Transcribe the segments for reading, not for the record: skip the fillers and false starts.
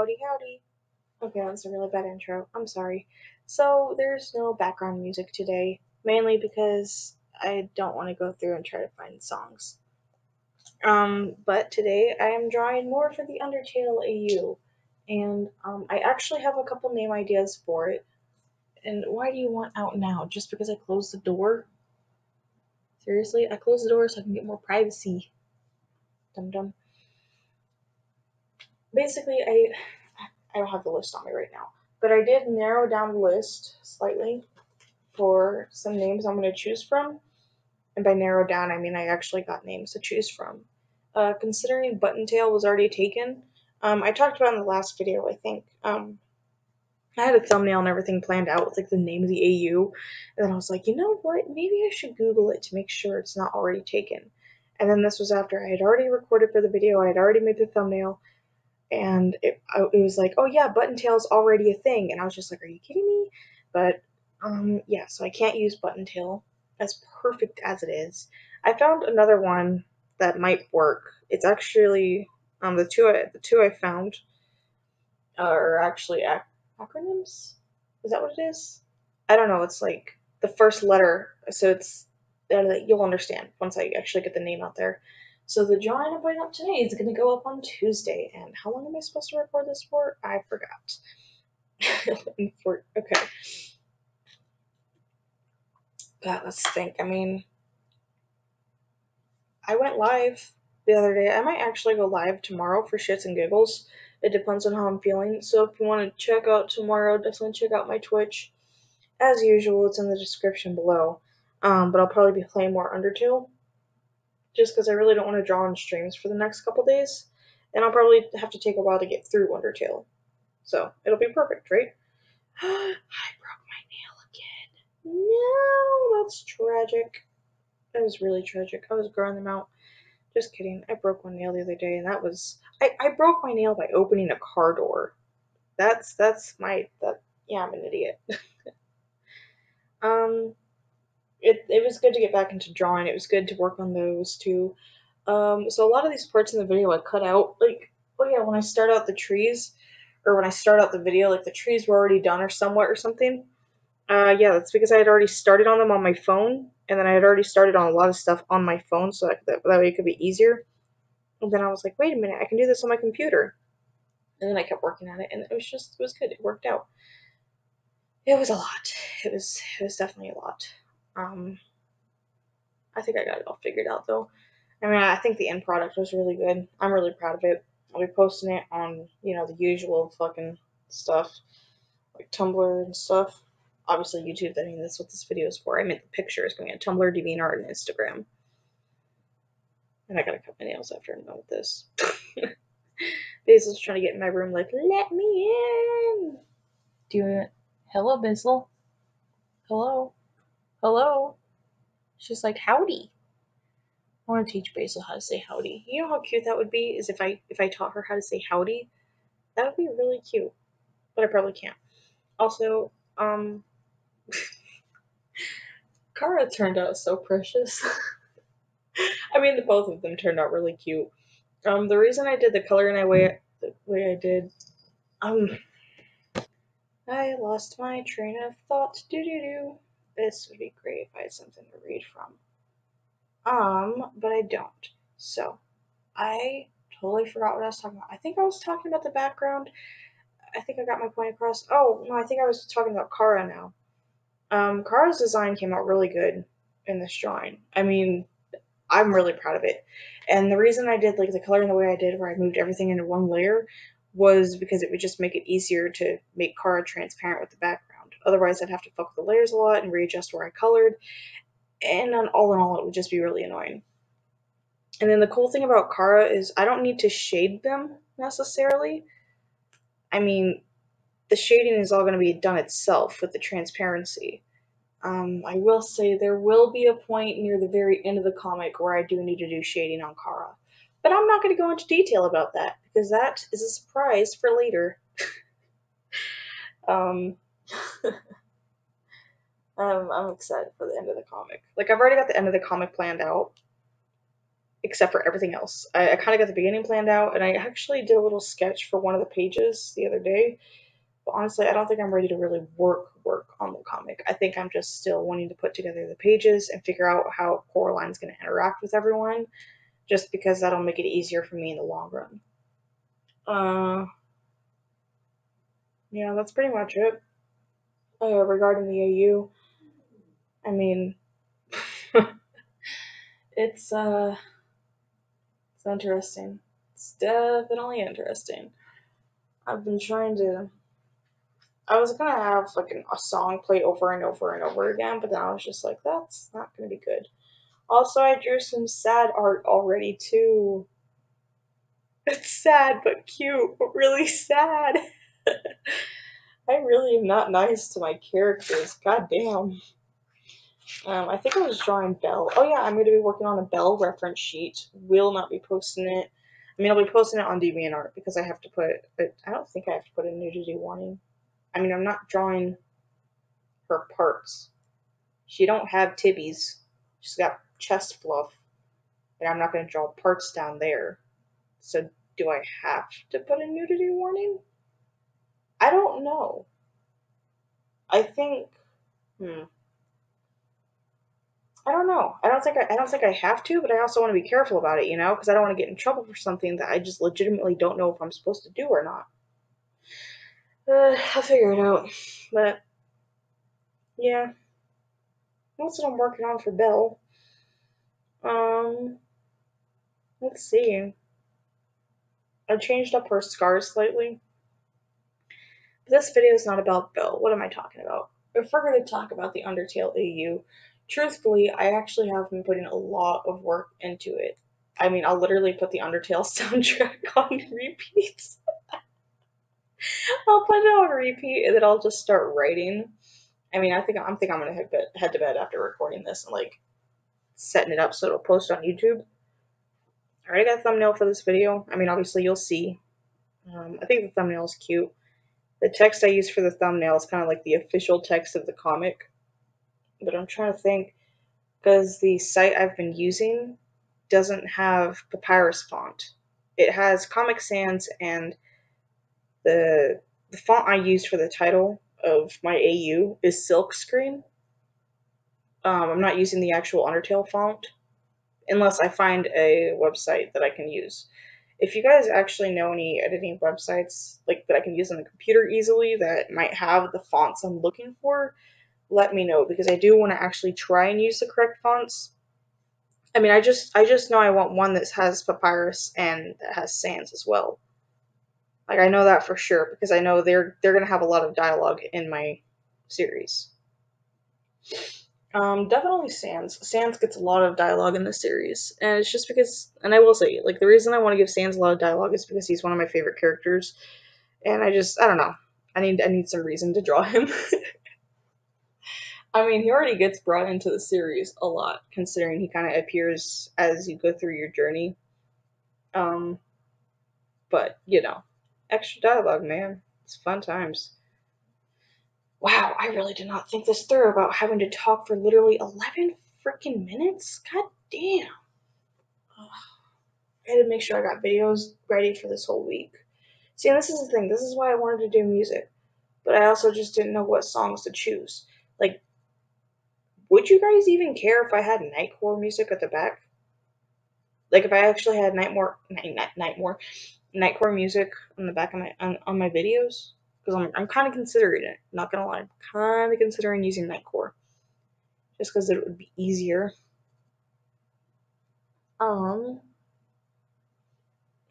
Howdy, howdy. Okay, that's a really bad intro. I'm sorry. So, there's no background music today, mainly because I don't want to go through and try to find songs. But today I am drawing more for the Undertale AU, and I actually have a couple name ideas for it. And why do you want out now? Just because I closed the door? Seriously? I closed the door so I can get more privacy. Dum dum. Basically, I don't have the list on me right now, but I did narrow down the list slightly for some names I'm going to choose from. And by narrow down, I mean I actually got names to choose from. Considering Buttontail was already taken, I talked about in the last video, I think. I had a thumbnail and everything planned out with like the name of the AU, and then I was like, you know what? Maybe I should Google it to make sure it's not already taken. And then this was after I had already recorded for the video, I had already made the thumbnail, and it was like, oh yeah, Buttontail's already a thing, and I was just like, are you kidding me? But yeah, so I can't use Buttontail, as perfect as it is. I found another one that might work. It's actually the two I found are actually acronyms. Is that what it is? I don't know. It's like the first letter, so it's you'll understand once I actually get the name out there. So the drawing I'm putting up today is going to go up on Tuesday, and how long am I supposed to record this for? I forgot. Okay. God, let's think. I mean, I went live the other day. I might actually go live tomorrow for shits and giggles. It depends on how I'm feeling. So if you want to check out tomorrow, definitely check out my Twitch. As usual, it's in the description below. But I'll probably be playing more Undertale, just because I really don't want to draw on streams for the next couple days. And I'll probably have to take a while to get through Undertale. So, it'll be perfect, right? I broke my nail again. No, that's tragic. That was really tragic. I was growing them out. Just kidding. I broke one nail the other day, and that was... I broke my nail by opening a car door. Yeah, I'm an idiot. It was good to get back into drawing. It was good to work on those too. So a lot of these parts in the video I cut out. Like, oh yeah, when I start out the trees, or when I start out the video, like the trees were already done or somewhat or something. Yeah, that's because I had already started on them on my phone, and then I had already started on a lot of stuff on my phone, so that way it could be easier. And then I was like, wait a minute, I can do this on my computer. And then I kept working on it, and it was good. It worked out. It was a lot. It was definitely a lot. I think I got it all figured out though. I mean, I think the end product was really good. I'm really proud of it. I'll be posting it on, the usual fucking stuff, like Tumblr and stuff. Obviously YouTube, I mean, that's what this video is for. I meant the pictures going on Tumblr, DeviantArt, and Instagram. And I gotta cut my nails after I'm done with this. Basil's trying to get in my room like, let me in! Hello, Basil? Hello? Hello? She's like, howdy. I want to teach Basil how to say howdy. You know how cute that would be? Is if I taught her how to say howdy? That would be really cute. But I probably can't. Also, Kara turned out so precious. I mean, the both of them turned out really cute. The reason I did the coloring the way I did, I lost my train of thought. This would be great if I had something to read from. But I don't. So, I totally forgot what I was talking about. I think I was talking about the background. I think I got my point across. Oh, no, I think I was talking about Kara now. Kara's design came out really good in this drawing. I mean, I'm really proud of it. And the reason I did like the coloring the way I did, where I moved everything into one layer, was because it would just make it easier to make Kara transparent with the background. Otherwise, I'd have to fuck with the layers a lot and readjust where I colored. And all in all, it would just be really annoying. And then the cool thing about Kara is I don't need to shade them necessarily. I mean, the shading is all going to be done itself with the transparency. I will say there will be a point near the very end of the comic where I do need to do shading on Kara. But I'm not going to go into detail about that, because that is a surprise for later. I'm excited for the end of the comic. Like, I've already got the end of the comic planned out. except for everything else. I kind of got the beginning planned out, and I actually did a little sketch for one of the pages the other day. But honestly, I don't think I'm ready to really work on the comic. I think I'm just still wanting to put together the pages and figure out how Coraline's going to interact with everyone, just because that'll make it easier for me in the long run. Yeah, that's pretty much it. Regarding the AU, I mean, it's it's interesting. It's definitely interesting. I've been trying to. I was gonna have like a song play over and over and over again, but then I was just like, that's not gonna be good. Also, I drew some sad art already too. It's sad but cute, but really sad. I really am not nice to my characters. God damn. I think I was drawing Belle. Oh yeah, I'm going to be working on a Belle reference sheet. Will not be posting it. I mean, I'll be posting it on DeviantArt because I have to put. I don't think I have to put a nudity warning. I mean, I'm not drawing her parts. She don't have tibbies. She's got chest fluff, and I'm not going to draw parts down there. So, do I have to put a nudity warning? I don't know. I think. Hmm. I don't know. I don't think I have to, but I also want to be careful about it, because I don't want to get in trouble for something that I just legitimately don't know if I'm supposed to do or not. I'll figure it out. But yeah, that's what I'm working on for Belle. Um, let's see. I changed up her scars slightly. But this video is not about Belle. What am I talking about? If we're going to talk about the Undertale AU, truthfully, I actually have been putting a lot of work into it. I mean, I'll literally put the Undertale soundtrack on repeats. I'll put it on repeat and then I'll just start writing. I mean, I'm gonna head to bed after recording this and like setting it up so it'll post on YouTube. I already got a thumbnail for this video. I mean, obviously you'll see. I think the thumbnail is cute. The text I use for the thumbnail is kind of like the official text of the comic, but I'm trying to think because the site I've been using doesn't have papyrus font. It has Comic Sans and the font I used for the title of my AU is silkscreen. I'm not using the actual Undertale font unless I find a website that I can use. If you guys actually know any editing websites like that I can use on the computer easily that might have the fonts I'm looking for, let me know because I do want to actually try and use the correct fonts. I mean, I just know I want one that has papyrus and that has sans as well. Like I know that for sure because I know they're gonna have a lot of dialogue in my series. Definitely Sans. Sans gets a lot of dialogue in the series, and it's just because. And I will say, like the reason I want to give Sans a lot of dialogue is because he's one of my favorite characters, and I don't know. I need some reason to draw him. I mean, he already gets brought into the series a lot, considering he kind of appears as you go through your journey. Um, but extra dialogue, man. It's fun times. Wow, I really did not think this through about having to talk for literally 11 freaking minutes. God damn. Ugh. I had to make sure I got videos ready for this whole week. See, and this is the thing. This is why I wanted to do music. But I also just didn't know what songs to choose. Like, would you guys even care if I had Nightcore music at the back? Like, if I actually had Nightcore music on the back of on my videos? Because I'm kind of considering it. Not gonna lie. I'm kind of considering using Nightcore. Just because it would be easier. And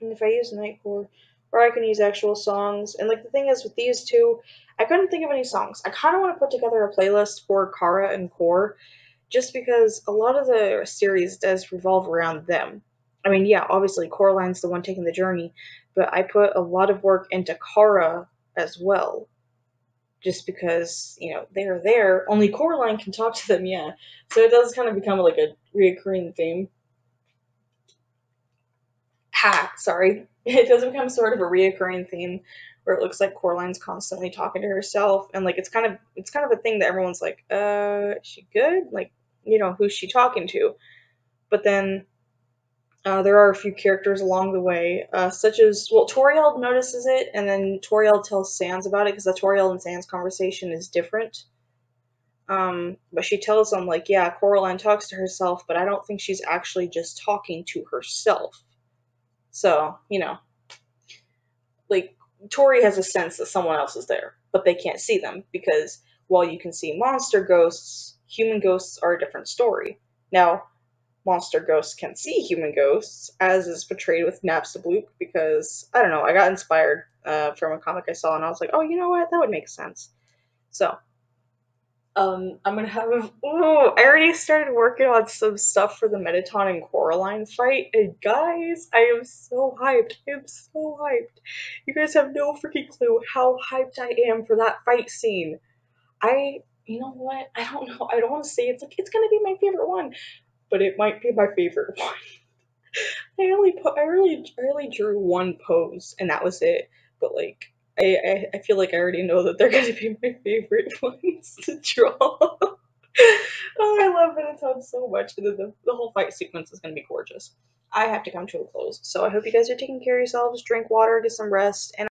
if I use Nightcore, or I can use actual songs. And like the thing is with these two, I couldn't think of any songs. I kind of want to put together a playlist for Kara and Core, just because a lot of the series does revolve around them. I mean, yeah, obviously Coraline's the one taking the journey, but I put a lot of work into Kara as well. Just because, they're there. Only Coraline can talk to them, yeah. So it does kind of become like a reoccurring theme. Sorry. It does become sort of a reoccurring theme where it looks like Coraline's constantly talking to herself, and like it's kind of a thing that everyone's like, is she good? Like, who's she talking to? But then There are a few characters along the way, such as, well, Toriel notices it, and then Toriel tells Sans about it, because the Toriel and Sans conversation is different. But she tells him, like, yeah, Coraline talks to herself, but I don't think she's actually just talking to herself. So, like, Tori has a sense that someone else is there, but they can't see them, because while you can see monster ghosts, human ghosts are a different story. Now, monster ghosts can see human ghosts, as is portrayed with Napstablook, because, I don't know, I got inspired from a comic I saw, and I was like, oh, you know what, that would make sense. So, I'm gonna have, I already started working on some stuff for the Metaton and Coraline fight, and guys, I am so hyped, you guys have no freaking clue how hyped I am for that fight scene. You know what, I don't know, I don't want to say it's like, it's gonna be my favorite one, but it might be my favorite one. I really drew one pose, and that was it. But like, I feel like I already know that they're gonna be my favorite ones to draw. Oh, I love Benetton so much, and the whole fight sequence is gonna be gorgeous. I have to come to a close, so I hope you guys are taking care of yourselves, drink water, get some rest, and